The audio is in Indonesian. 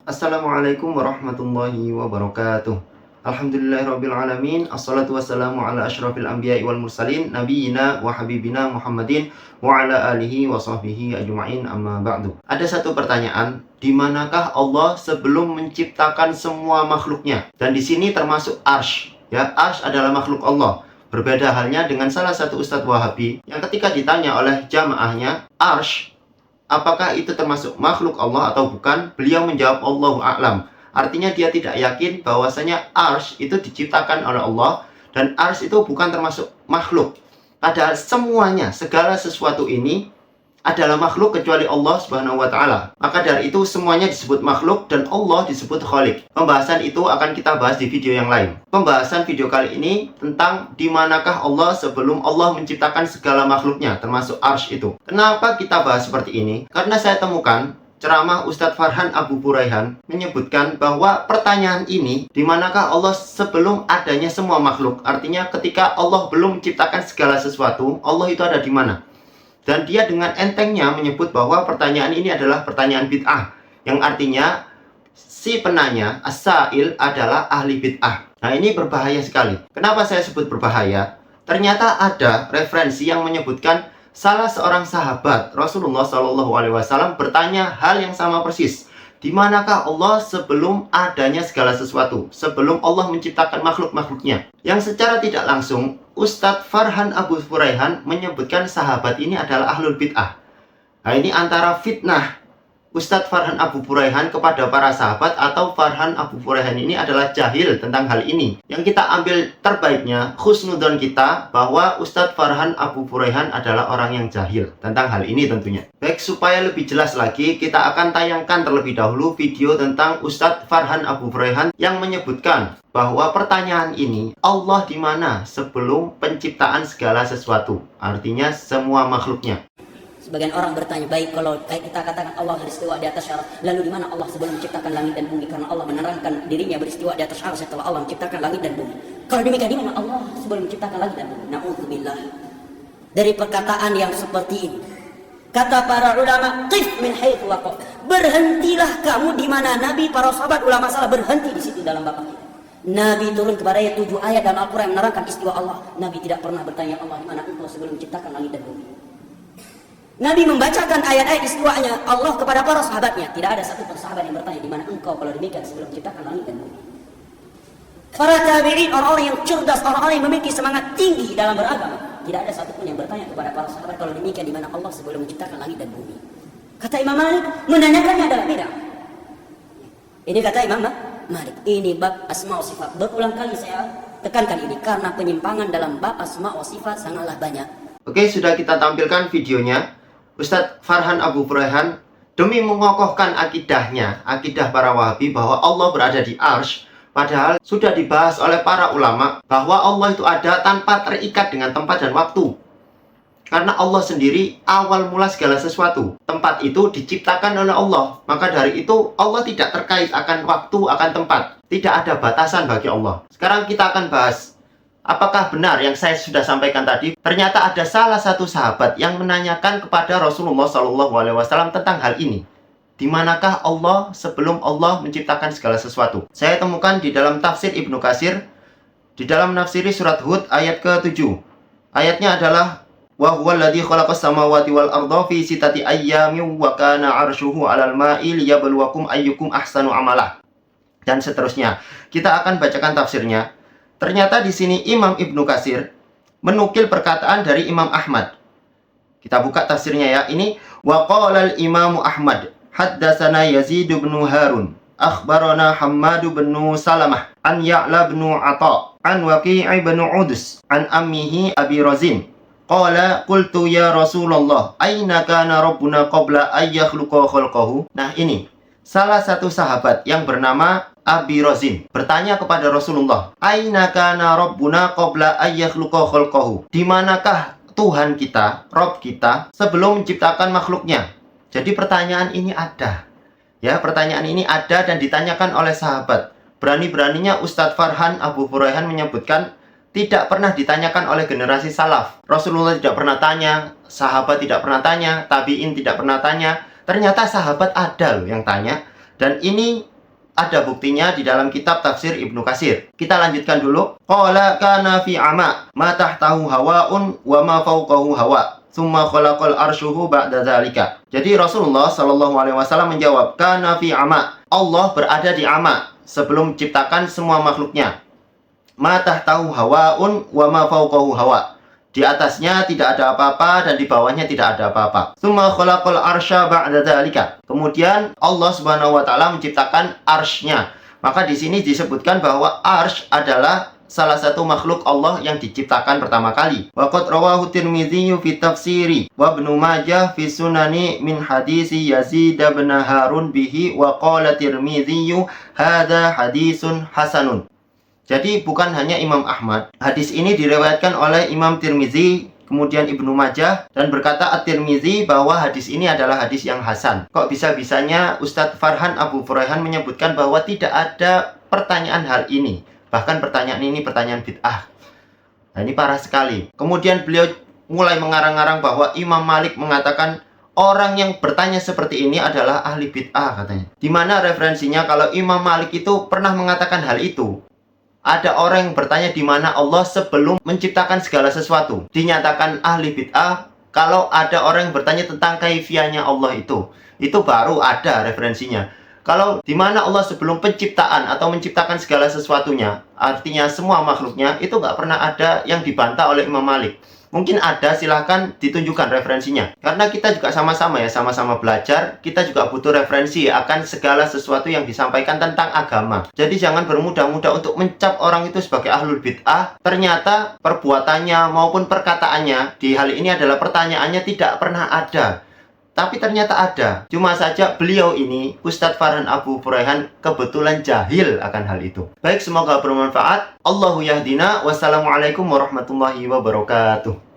Assalamualaikum warahmatullahi wabarakatuh. Alhamdulillahirabbil alamin. Assalatu wassalamu ala asyrafil anbiya'i wal mursalin nabiyina wa habibina Muhammadin wa ala alihi wa sahbihi ajma'in, amma ba'du. Ada satu pertanyaan, di manakah Allah sebelum menciptakan semua makhluknya? Dan di sini termasuk arsy. Ya, arsy adalah makhluk Allah. Berbeda halnya dengan salah satu Ustadz Wahabi yang ketika ditanya oleh jamaahnya, arsy apakah itu termasuk makhluk Allah atau bukan? Beliau menjawab Allahu a'lam. Artinya dia tidak yakin bahwasanya arsy itu diciptakan oleh Allah dan arsy itu bukan termasuk makhluk. Padahal semuanya, segala sesuatu ini adalah makhluk kecuali Allah Subhanahu wa taala. Maka dari itu semuanya disebut makhluk dan Allah disebut Khaliq. Pembahasan itu akan kita bahas di video yang lain. Pembahasan video kali ini tentang di manakah Allah sebelum Allah menciptakan segala makhluknya, termasuk arsy itu. Kenapa kita bahas seperti ini? Karena saya temukan ceramah Ustadz Farhan Abu Buraihan menyebutkan bahwa pertanyaan ini, di manakah Allah sebelum adanya semua makhluk? Artinya ketika Allah belum menciptakan segala sesuatu, Allah itu ada di mana? Dan dia dengan entengnya menyebut bahwa pertanyaan ini adalah pertanyaan bid'ah, yang artinya si penanya, as-sa'il, adalah ahli bid'ah. Nah, ini berbahaya sekali. Kenapa saya sebut berbahaya? Ternyata ada referensi yang menyebutkan salah seorang sahabat Rasulullah SAW bertanya hal yang sama persis. Di manakah Allah sebelum adanya segala sesuatu? Sebelum Allah menciptakan makhluk-makhluknya. Yang secara tidak langsung Ustadz Farhan Abu Buraihan menyebutkan sahabat ini adalah ahlul bid'ah. Nah, ini antara fitnah Ustadz Farhan Abu Buraihan kepada para sahabat atau Farhan Abu Buraihan ini adalah jahil tentang hal ini. Yang kita ambil terbaiknya, khusnudon kita, bahwa Ustadz Farhan Abu Buraihan adalah orang yang jahil tentang hal ini tentunya. Baik, supaya lebih jelas lagi, kita akan tayangkan terlebih dahulu video tentang Ustadz Farhan Abu Buraihan yang menyebutkan bahwa pertanyaan ini, Allah di mana sebelum penciptaan segala sesuatu? Artinya semua makhluknya. Sebagian orang bertanya, baik kalau kita katakan Allah beristiwa di atas syarah, lalu di mana Allah sebelum menciptakan langit dan bumi? Karena Allah menerangkan dirinya beristiwa di atas syarah setelah Allah menciptakan langit dan bumi. Kalau demikian, di mana Allah sebelum menciptakan langit dan bumi? Na'udzubillah dari perkataan yang seperti ini. Kata para ulama, qif min haitsu waqaf. Berhentilah kamu di mana Nabi, para sahabat, ulama salah berhenti di situ dalam bab ini. Nabi turun kepadanya 7 ayat dalam Al-Quran yang menerangkan istiwa Allah. Nabi tidak pernah bertanya, Allah di mana engkau sebelum menciptakan langit dan bumi. Nabi membacakan ayat-ayat istiwanya Allah kepada para sahabatnya. Tidak ada satu sahabat yang bertanya, di mana engkau kalau demikian sebelum menciptakan langit dan bumi. Para tabi'in, orang-orang yang cerdas, orang-orang yang memiliki semangat tinggi dalam beragama, tidak ada satupun yang bertanya kepada para sahabat, kalau demikian di mana Allah sebelum menciptakan langit dan bumi. Kata Imam Malik, menanyakannya adalah bid'ah. Ini kata Imam Malik. Ini bab asma wa sifat. Berulang kali saya tekankan ini karena penyimpangan dalam bab asma wa sifat sangatlah banyak. Oke, sudah kita tampilkan videonya. Ustadz Farhan Abu Buraihan demi mengokohkan akidahnya, akidah para Wahabi bahwa Allah berada di arsy, padahal sudah dibahas oleh para ulama bahwa Allah itu ada tanpa terikat dengan tempat dan waktu. Karena Allah sendiri awal mula segala sesuatu. Tempat itu diciptakan oleh Allah. Maka dari itu Allah tidak terkait akan waktu, akan tempat. Tidak ada batasan bagi Allah. Sekarang kita akan bahas, apakah benar yang saya sudah sampaikan tadi? Ternyata ada salah satu sahabat yang menanyakan kepada Rasulullah SAW tentang hal ini. Di manakah Allah sebelum Allah menciptakan segala sesuatu? Saya temukan di dalam tafsir Ibnu Katsir, di dalam nafsiri surat Hud ayat ke-7. Ayatnya adalah wa huwallazi khalaqas samawati wal arda fi sittati ayyamin wa kana 'arshuhu 'alal ma'i liyabluwakum ayyukum ahsanu amala. Dan seterusnya. Kita akan bacakan tafsirnya. Ternyata di sini Imam Ibnu Katsir menukil perkataan dari Imam Ahmad. Kita buka tafsirnya ya. Ini wa qala al-Imam Ahmad haddatsana Yazid bin Harun akhbarana Hammad bin Salamah an Ya'la bin Atha an Waqi' bin Udus an ammihi Abi Razin qala qultu ya Rasulullah aina kana rabbuna qabla ay yakhluqa khalqahu. Nah, ini salah satu sahabat yang bernama Abi Razin bertanya kepada Rasulullah, aina kana rabbuna qabla ay yakhluqa khalqahu. Di manakah Tuhan kita, Rabb kita sebelum menciptakan makhluknya? Jadi pertanyaan ini ada. Ya, pertanyaan ini ada dan ditanyakan oleh sahabat. Berani-beraninya Ustadz Farhan Abu Buraihan menyebutkan tidak pernah ditanyakan oleh generasi salaf. Rasulullah tidak pernah tanya, sahabat tidak pernah tanya, tabi'in tidak pernah tanya. Ternyata sahabat ada loh yang tanya. Dan ini ada buktinya di dalam kitab tafsir Ibnu Katsir. Kita lanjutkan dulu. Qala kana fi ama ma tahtahu hawaun wa ma fawqahu hawa. Tsumma khalaqal arshuhu ba'da dzalika. Jadi Rasulullah Shallallahu alaihi wasallam menjawab, kana fi ama. Allah berada di ama sebelum menciptakan semua makhluknya. Ma tahtahu hawaun wa ma fawqahu hawa. Di atasnya tidak ada apa-apa dan di bawahnya tidak ada apa-apa. Tsumma khalaqal arsya ba'da dzalika. Kemudian Allah Subhanahu wa taala menciptakan arsy-Nya. Maka di sini disebutkan bahwa arsy adalah salah satu makhluk Allah yang diciptakan pertama kali. Wa qad rawahu Tirmidzi fi tafsiri wa Ibnu Majah fi sunani min hadisi Yazid bin Harun bihi wa qala Tirmidzi hadza hadisun hasanun. Jadi bukan hanya Imam Ahmad. Hadis ini diriwayatkan oleh Imam Tirmidzi, kemudian Ibnu Majah, dan berkata At-Tirmidzi bahwa hadis ini adalah hadis yang hasan. Kok bisa-bisanya Ustadz Farhan Abu Furaihan menyebutkan bahwa tidak ada pertanyaan hal ini. Bahkan pertanyaan ini pertanyaan bid'ah. Nah, ini parah sekali. Kemudian beliau mulai mengarang-arang bahwa Imam Malik mengatakan orang yang bertanya seperti ini adalah ahli bid'ah katanya. Di mana referensinya kalau Imam Malik itu pernah mengatakan hal itu? Ada orang yang bertanya di mana Allah sebelum menciptakan segala sesuatu. Dinyatakan ahli bid'ah kalau ada orang yang bertanya tentang kaifiahnya Allah itu. Itu baru ada referensinya. Kalau di mana Allah sebelum penciptaan atau menciptakan segala sesuatunya, artinya semua makhluknya, itu nggak pernah ada yang dibantah oleh Imam Malik. Mungkin ada, silahkan ditunjukkan referensinya. Karena kita juga sama-sama ya, sama-sama belajar. Kita juga butuh referensi akan segala sesuatu yang disampaikan tentang agama. Jadi jangan bermudah-mudah untuk mencap orang itu sebagai ahlul bid'ah. Ternyata perbuatannya maupun perkataannya di hal ini adalah pertanyaannya tidak pernah ada. Tapi ternyata ada. Cuma saja beliau ini, Ustadz Farhan Abu Furaihan, kebetulan jahil akan hal itu. Baik, semoga bermanfaat. Allahu yahdina. Wassalamualaikum warahmatullahi wabarakatuh.